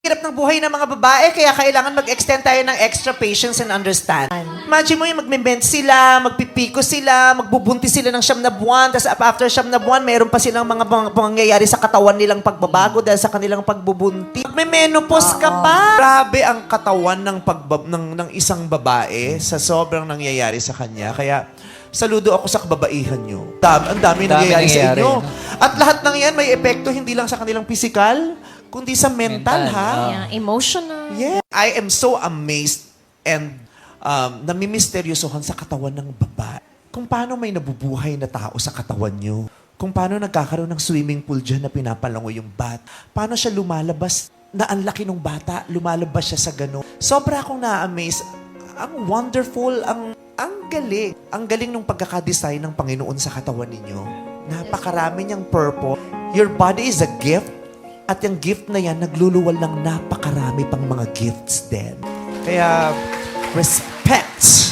Hirap ng buhay ng mga babae, kaya kailangan mag-extend tayo ng extra patience and understand. Imagine mo yung magme-bend sila, magpipiko sila, magbubuntis sila ng 9 na buwan, tapos after 9 na buwan, mayroon pa silang mga pangyayari sa katawan nilang pagbabago dahil sa kanilang pagbubuntis. May menopause ka pa. Grabe ang katawan ng isang babae sa sobrang nangyayari sa kanya. Kaya, saludo ako sa kababaihan nyo. Ang dami nangyayari sa inyo. At lahat ng yan may epekto hindi lang sa kanilang physical, kundi sa mental, ha? Yeah, emotional. Yeah. I am so amazed and namimisteryosohan sa katawan ng babae. Kung paano may nabubuhay na tao sa katawan nyo. Kung paano nagkakaroon ng swimming pool dyan na pinapalango yung bat. Paano siya lumalabas na ang laki ng bata, lumalabas siya sa gano'n. Sobra akong na-amaze. Ang wonderful, ang galing. Ang galing ng pagkakadesign ng Panginoon sa katawan ninyo. Napakarami niyang purpose. Your body is a gift. At yung gift na yan, nagluluwal ng napakarami pang mga gifts din. Kaya, respect!